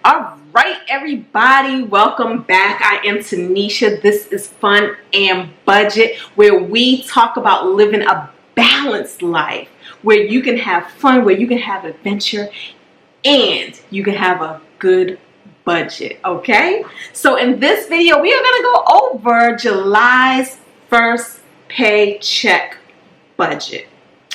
All right, everybody, welcome back. I am Tinesha. This is Fun and Budget, where we talk about living a balanced life, where you can have fun, where you can have adventure, and you can have a good budget, okay? So in this video, we are going to go over July's first paycheck budget,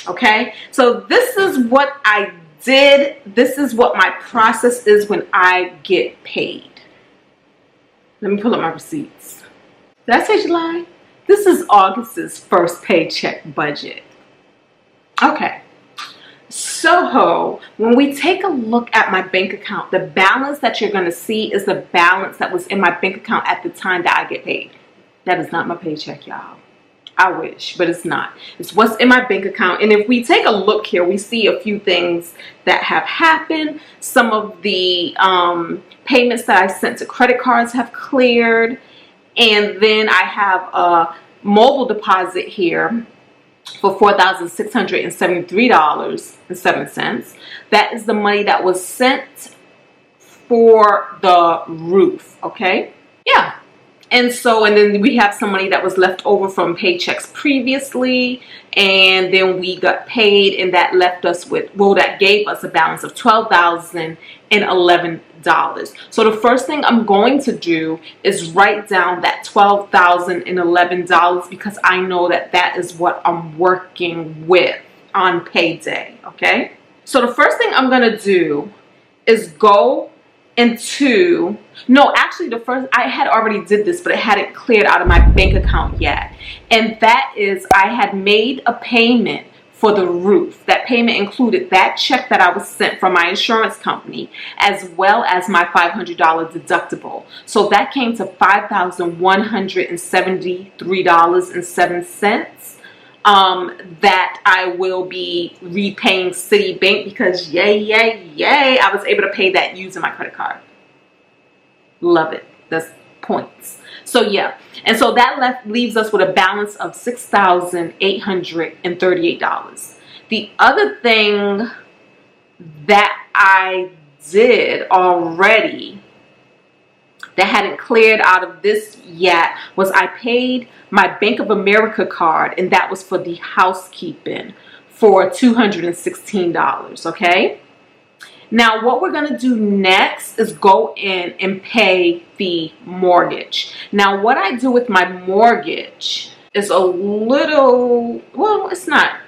okay? So this is what I did. This is what my process is when I get paid. Let me pull up my receipts. Did I say July? This is August's first paycheck budget. Okay. So when we take a look at my bank account, the balance that you're going to see is the balance that was in my bank account at the time that I get paid. That is not my paycheck, y'all. I wish, but it's not. It's what's in my bank account. And if we take a look here, we see a few things that have happened. Some of the payments that I sent to credit cards have cleared. And then I have a mobile deposit here for $4,673.07. That is the money that was sent for the roof, okay? Yeah. And then we have some money that was left over from paychecks previously, and then we got paid, and that left us with, well, that gave us a balance of $12,011. So the first thing I'm going to do is write down that $12,011 because I know that that is what I'm working with on payday, okay? So the first thing I'm going to do is go into, no, actually the first, I had already did this, but it hadn't cleared out of my bank account yet. And that is, I had made a payment for the roof. That payment included that check that I was sent from my insurance company, as well as my $500 deductible. So that came to $5,173.07. That I will be repaying Citibank because yay, I was able to pay that using my credit card. Love it. That's points. So yeah, and so that leaves us with a balance of $6,838. The other thing that I did already that hadn't cleared out of this yet was I paid my Bank of America card, and that was for the housekeeping for $216, okay? Now what we're going to do next is go in and pay the mortgage. Now what I do with my mortgage is a little, well, it's not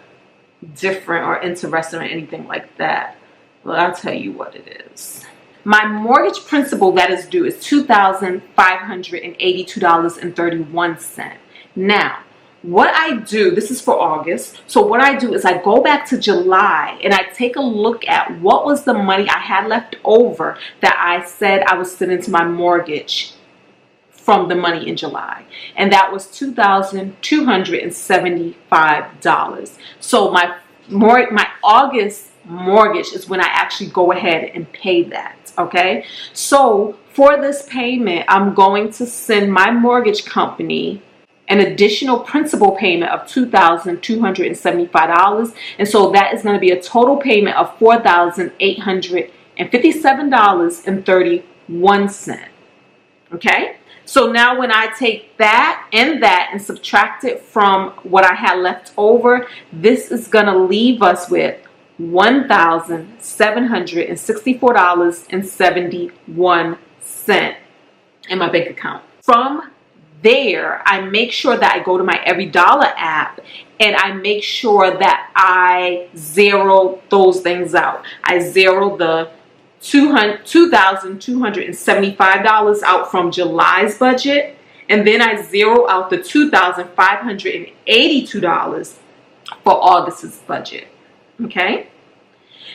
different or interesting or anything like that. Well, I'll tell you what it is. My mortgage principal that is due is $2,582.31. Now, what I do, this is for August, so what I do is I go back to July and I take a look at what was the money I had left over that I said I was sending to my mortgage from the money in July. And that was $2,275. So my August mortgage is when I actually go ahead and pay that, okay? So for this payment, I'm going to send my mortgage company an additional principal payment of $2,275. And so that is going to be a total payment of $4,857.31. Okay? So now when I take that and subtract it from what I had left over, this is going to leave us with $1,764.71 in my bank account. From there, I make sure that I go to my EveryDollar app and I make sure that I zero those things out. I zero the $2,275 out from July's budget, and then I zero out the $2,582 for August's budget. Okay?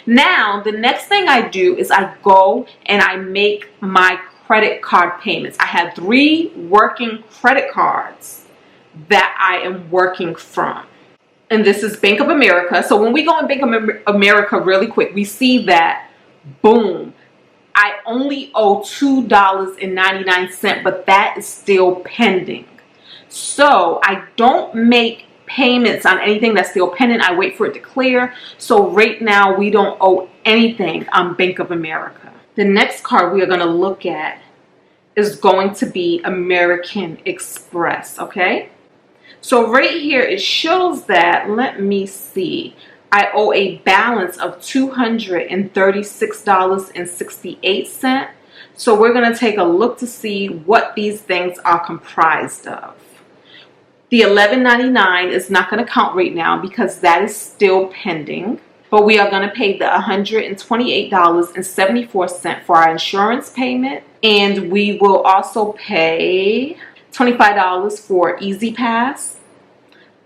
Now, the next thing I do is I go and I make my credit card payments. I had 3 working credit cards that I am working from. And this is Bank of America. So when we go in Bank of America really quick, we see that, boom, I only owe $2.99, but that is still pending. So I don't make payments on anything that's still pending. I wait for it to clear. So right now we don't owe anything on Bank of America. The next card we are going to look at is going to be American Express, okay? So right here, it shows that, let me see, I owe a balance of $236.68. So we're going to take a look to see what these things are comprised of. The $11.99 is not going to count right now because that is still pending. But we are going to pay the $128.74 for our insurance payment. And we will also pay $25 for Easy Pass,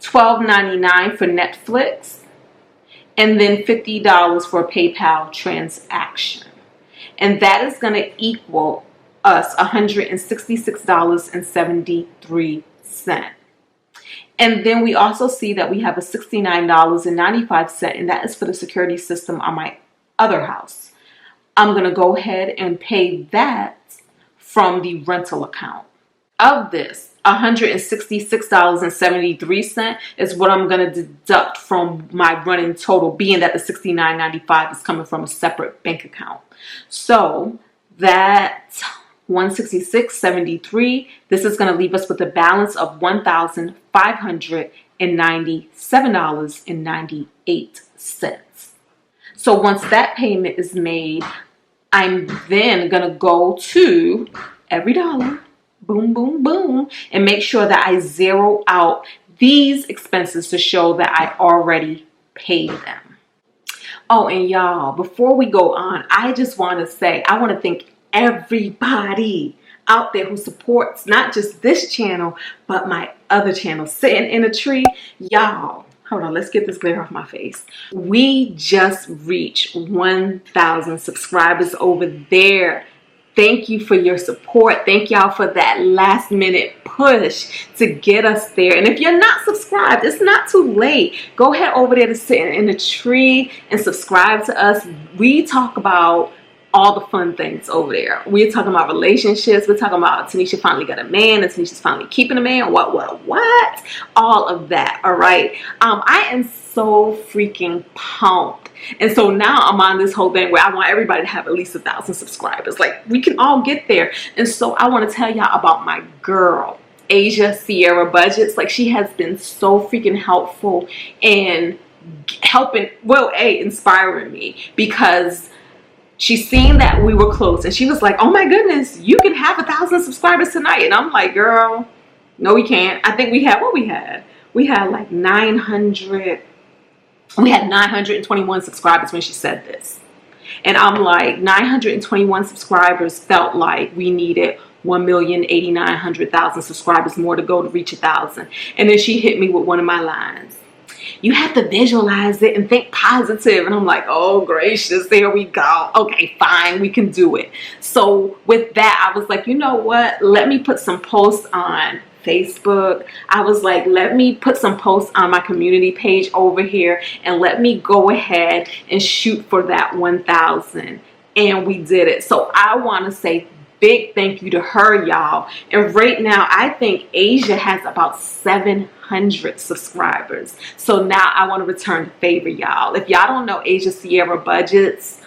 $12.99 for Netflix, and then $50 for a PayPal transaction. And that is going to equal us $166.73. And then we also see that we have a $69.95, and that is for the security system on my other house. I'm going to go ahead and pay that from the rental account. Of this, $166.73 is what I'm going to deduct from my running total, being that the $69.95 is coming from a separate bank account. So that $166.73, this is going to leave us with a balance of $1,597.98. So once that payment is made, I'm then going to go to EveryDollar, boom, boom, boom, and make sure that I zero out these expenses to show that I already paid them. Oh, and y'all, before we go on, I just want to say, I want to thank everybody out there who supports not just this channel, but my other channel, Sitting in a Tree. Y'all, hold on, let's get this glare off my face. We just reached 1,000 subscribers over there. Thank you for your support. Thank y'all for that last minute push to get us there. And if you're not subscribed, it's not too late. Go ahead over there to Sitting in a Tree and subscribe to us. We talk about all the fun things over there. We're talking about relationships. We're talking about Tinesha finally got a man and Tanisha's finally keeping a man. What? All of that, all right? I am so freaking pumped. And so now I'm on this whole thing where I want everybody to have at least 1,000 subscribers. Like, we can all get there. And so I want to tell y'all about my girl, Asia Sierra Budgets. Like, she has been so freaking helpful in helping, inspiring me, because she's seen that we were close and she was like, oh my goodness, you can have 1,000 subscribers tonight. And I'm like, girl, no, we can't. I think we had what we had. We had like 921 subscribers when she said this. And I'm like, 921 subscribers felt like we needed 1,089,000 subscribers more to go to reach 1,000. And then she hit me with one of my lines. You have to visualize it and think positive. And I'm like, oh gracious, there we go. Okay, fine, we can do it. So with that, I was like, you know what? Let me put some posts on Facebook. I was like, let me put some posts on my community page over here and let me go ahead and shoot for that 1,000. And we did it. So I want to say big thank you to her, y'all. And right now, I think Asia has about 700 subscribers. So now I want to return the favor, y'all. If y'all don't know Asia Sierra Budgets,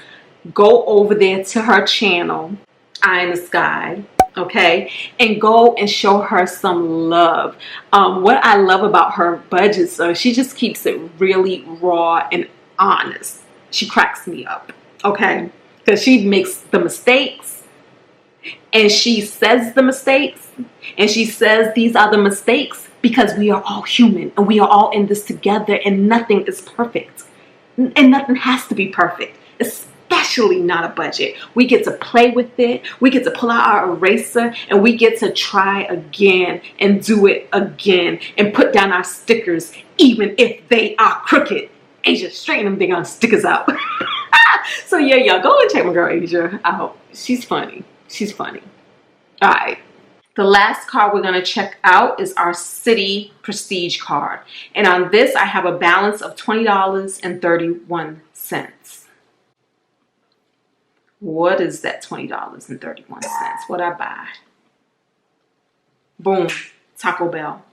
go over there to her channel, Eye in the Sky, okay, and go and show her some love. What I love about her budgets, she just keeps it really raw and honest. She cracks me up, okay, because she makes the mistakes. And she says the mistakes, and she says these are the mistakes because we are all human and we are all in this together, and nothing is perfect. And nothing has to be perfect, especially not a budget. We get to play with it. We get to pull out our eraser and we get to try again and do it again and put down our stickers, even if they are crooked. Asia, straighten them damn stickers out. So yeah, y'all go and check my girl Asia out. She's funny. She's funny. All right. The last card we're going to check out is our City Prestige card. And on this, I have a balance of $20.31. What is that $20.31? What'd I buy? Boom. Taco Bell.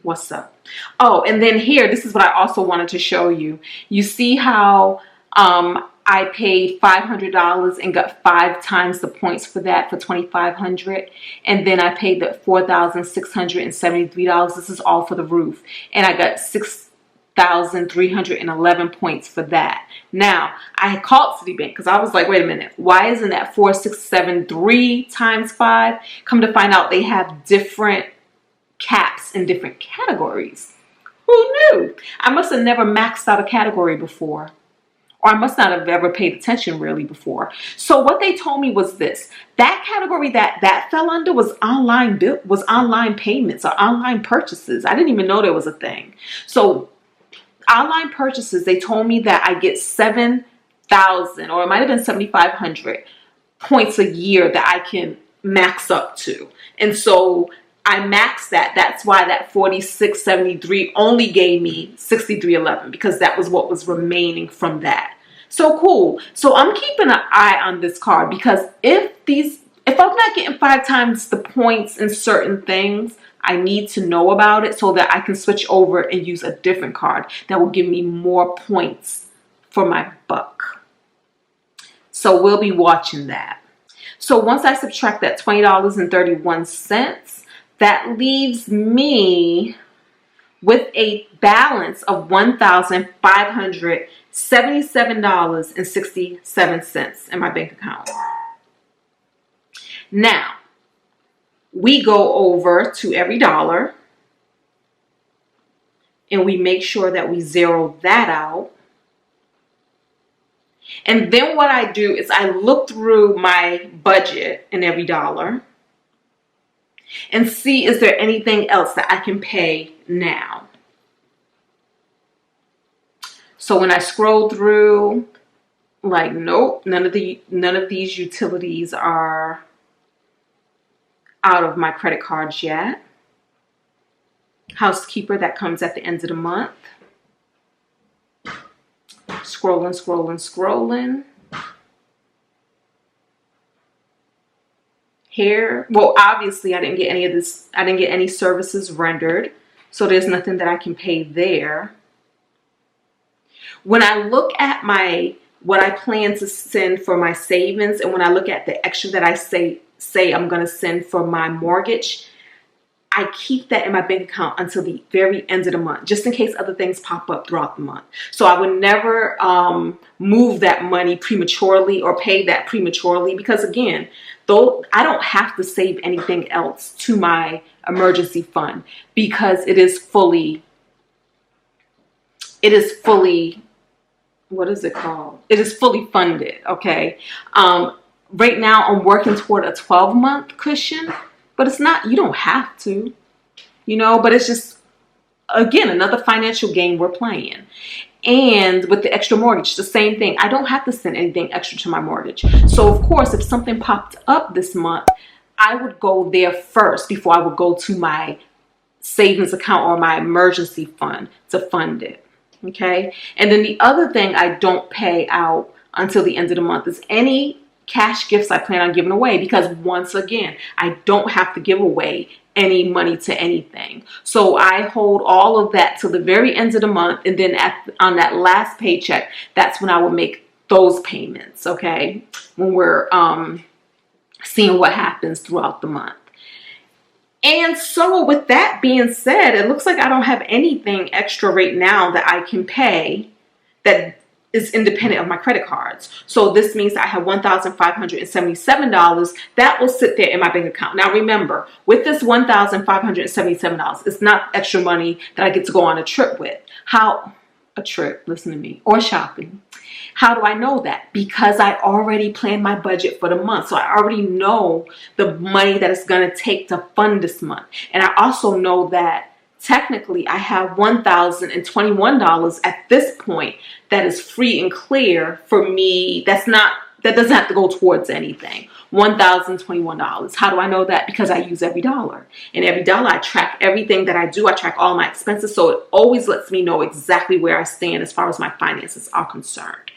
What's up? Oh, and then here, this is what I also wanted to show you. You see how I I paid $500 and got 5 times the points for that for $2,500. And then I paid the $4,673. This is all for the roof. And I got 6,311 points for that. Now, I had called Citibank because I was like, wait a minute, why isn't that 4,673 times 5? Come to find out they have different caps in different categories. Who knew? I must have never maxed out a category before. Or I must not have ever paid attention really before. So what they told me was this: that category that fell under was online payments or online purchases. I didn't even know there was a thing. So online purchases, they told me that I get 7,000 or it might have been 7,500 points a year that I can max up to. And so I maxed that. That's why that 4673 only gave me 6311, because that was what was remaining from that. So cool. So I'm keeping an eye on this card, because if I'm not getting 5 times the points in certain things, I need to know about it so that I can switch over and use a different card that will give me more points for my buck. So we'll be watching that. So once I subtract that $20.31, that leaves me with a balance of $1,577.67 in my bank account. Now, we go over to EveryDollar and we make sure that we zero that out. And then what I do is I look through my budget in EveryDollar and see, is there anything else that I can pay now? So when I scroll through, like, nope, none of these utilities are out of my credit cards yet. Housekeeper, that comes at the end of the month. Scrolling. Hair, well, obviously I didn't get any of this. I didn't get any services rendered, so there's nothing that I can pay there. When I look at what I plan to send for my savings, and when I look at the extra that I say I'm going to send for my mortgage, I keep that in my bank account until the very end of the month, just in case other things pop up throughout the month. So I would never move that money prematurely or pay that prematurely, because again, though I don't have to save anything else to my emergency fund, because it is fully, what is it called? It is fully funded, okay? Right now I'm working toward a 12-month cushion, but it's not, you don't have to, but it's just, again, another financial game we're playing. And with the extra mortgage, the same thing. I don't have to send anything extra to my mortgage. So of course, if something popped up this month, I would go there first before I would go to my savings account or my emergency fund to fund it. Okay. And then the other thing I don't pay out until the end of the month is any cash gifts I plan on giving away, because once again, I don't have to give away any money to anything. So I hold all of that till the very end of the month, and then on that last paycheck, that's when I will make those payments, okay? When we're seeing what happens throughout the month. And so with that being said, it looks like I don't have anything extra right now that I can pay that is independent of my credit cards. So this means that I have $1,577 that will sit there in my bank account. Now remember, with this $1,577, it's not extra money that I get to go on a trip with. Listen to me, or shopping. How do I know that? Because I already planned my budget for the month. So I already know the money that it's going to take to fund this month. And I also know that technically I have $1,021 at this point that is free and clear for me. That doesn't have to go towards anything. $1,021. How do I know that? Because I use EveryDollar. And EveryDollar, I track everything that I do. I track all my expenses. So it always lets me know exactly where I stand as far as my finances are concerned.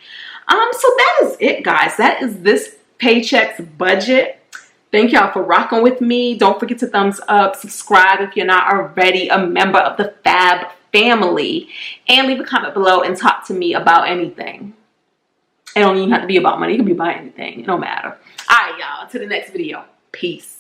So that is it, guys. That is this paycheck's budget. Thank y'all for rocking with me. Don't forget to thumbs up, subscribe if you're not already a member of the Fab family, and leave a comment below and talk to me about anything. It don't even have to be about money. It can be about anything. It don't matter. All right, y'all. To the next video. Peace.